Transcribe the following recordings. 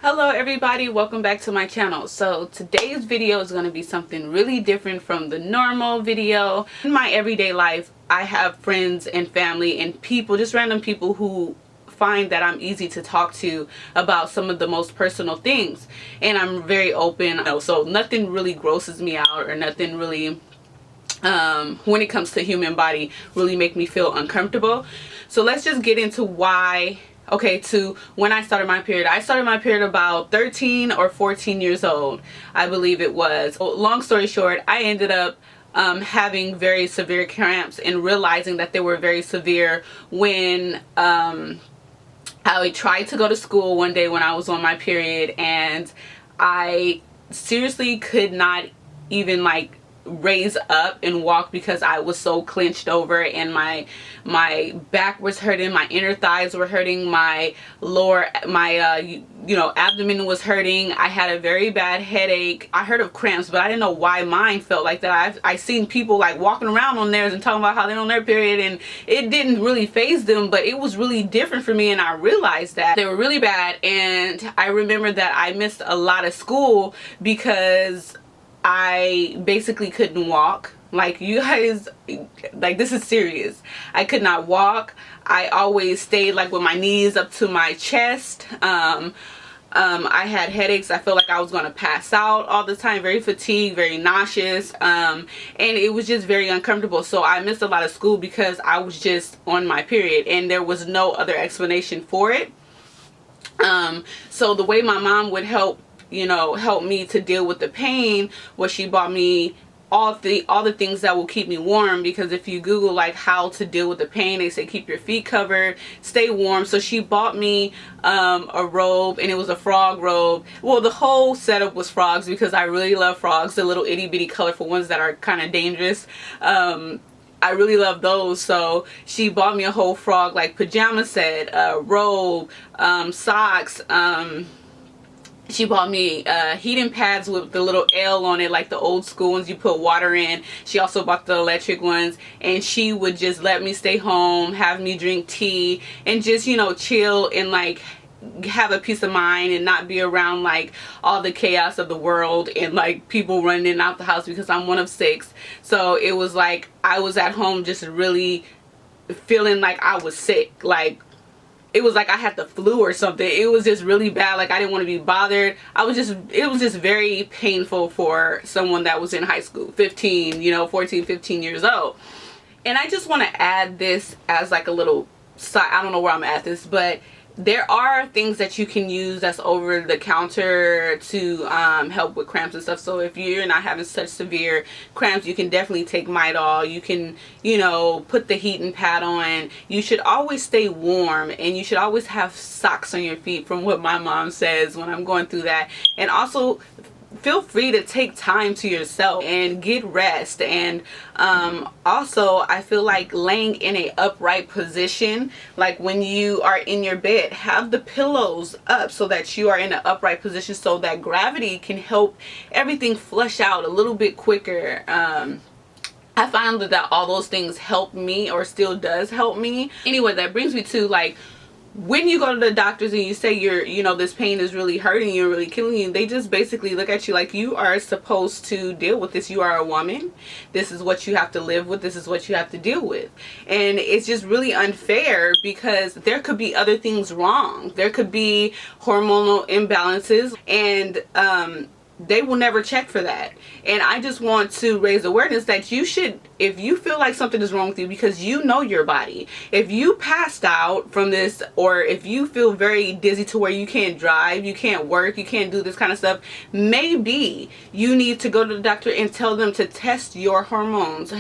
Hello everybody, welcome back to my channel. So today's video is going to be something really different from the normal video. In my everyday life, I have friends and family and people, just random people who find that I'm easy to talk to about some of the most personal things, and I'm very open, so nothing really grosses me out or nothing really when it comes to human body really make me feel uncomfortable. So let's just get into why. Okay, to when I started my period. I started my period about 13 or 14 years old, I believe it was. Long story short, I ended up having very severe cramps and realizing that they were very severe when I tried to go to school one day when I was on my period, and I seriously could not even raise up and walk because I was so clenched over, and my back was hurting, my inner thighs were hurting, my lower abdomen was hurting. I had a very bad headache. I heard of cramps, but I didn't know why mine felt like that. I seen people walking around on theirs and talking about how they're on their period, and it didn't really faze them, but it was really different for me, and I realized that they were really bad. And I remember that I missed a lot of school because I basically couldn't walk. You guys, this is serious. I could not walk. I always stayed with my knees up to my chest. I had headaches. I felt like I was going to pass out all the time. Very fatigued, very nauseous, and it was just very uncomfortable. So I missed a lot of school because I was just on my period, and there was no other explanation for it. So the way my mom would help me to deal with the pain was she bought me all the things that will keep me warm, because if you Google how to deal with the pain, they say keep your feet covered, stay warm. So she bought me a robe, and it was a frog robe. Well, the whole setup was frogs because I really love frogs, the little itty bitty colorful ones that are kind of dangerous. I really love those. So she bought me a whole frog pajama set, robe, socks. She bought me heating pads with the little Elle on it, the old school ones you put water in. She also bought the electric ones, and she would just let me stay home, have me drink tea, and just chill and have a peace of mind and not be around all the chaos of the world and people running in and out the house, because I'm one of 6. So it was I was at home just really feeling like I was sick. It was like I had the flu or something. It was just really bad. I didn't want to be bothered. It was just very painful for someone that was in high school, 14, 15 years old. And I just want to add this as a little side. I don't know where I'm at this, but there are things that you can use that's over the counter to help with cramps and stuff. So if you're not having such severe cramps, you can definitely take Midol. You can put the heating pad on. You should always stay warm, and you should always have socks on your feet, from what my mom says when I'm going through that. And also feel free to take time to yourself and get rest. And also I feel laying in a upright position, when you are in your bed, have the pillows up so that you are in an upright position, so that gravity can help everything flush out a little bit quicker. I found that all those things help me, or still does help me. Anyway, that brings me to when you go to the doctors and you say this pain is really hurting you, really killing you, they just basically look at you you are supposed to deal with this. You are a woman. This is what you have to live with. This is what you have to deal with. And it's just really unfair, because there could be other things wrong. There could be hormonal imbalances, and they will never check for that. And I just want to raise awareness that you should, if you feel like something is wrong with you, because you know your body, if you passed out from this, or if you feel very dizzy to where you can't drive, you can't work, you can't do this kind of stuff, maybe you need to go to the doctor and tell them to test your hormones,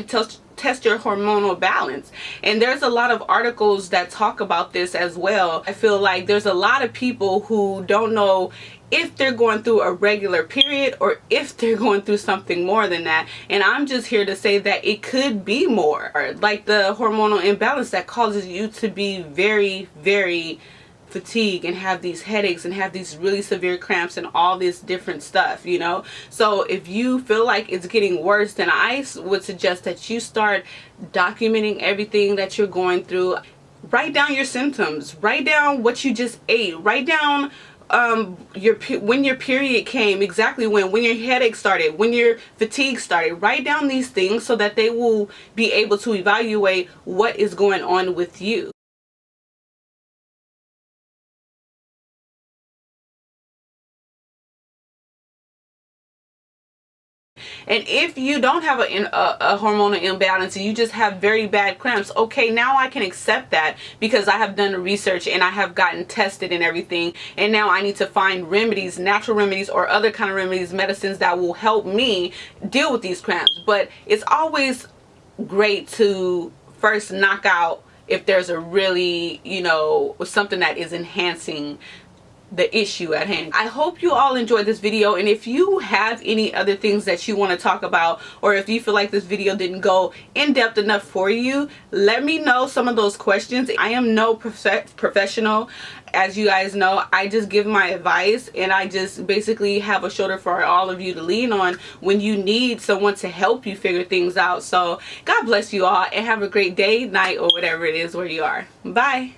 test your hormonal balance. And there's a lot of articles that talk about this as well. I feel like there's a lot of people who don't know if they're going through a regular period or if they're going through something more than that. And I'm just here to say that it could be more, the hormonal imbalance that causes you to be very, very fatigued and have these headaches and have these really severe cramps and all this different stuff, So if you feel like it's getting worse, then I would suggest that you start documenting everything that you're going through. Write down your symptoms. Write down what you just ate. Write down when your period came, exactly when your headache started, when your fatigue started. Write down these things so that they will be able to evaluate what is going on with you. And if you don't have a hormonal imbalance and you just have very bad cramps, okay, now I can accept that because I have done the research and I have gotten tested and everything. And now I need to find remedies, natural remedies or other kind of remedies, medicines that will help me deal with these cramps. But it's always great to first knock out if there's a really, something that is enhancing the issue at hand. I hope you all enjoyed this video, and if you have any other things that you want to talk about, or if you feel like this video didn't go in depth enough for you, let me know some of those questions. I am no professional. As you guys know, I just give my advice, and I just basically have a shoulder for all of you to lean on when you need someone to help you figure things out. So God bless you all, and have a great day, night, or whatever it is where you are. Bye.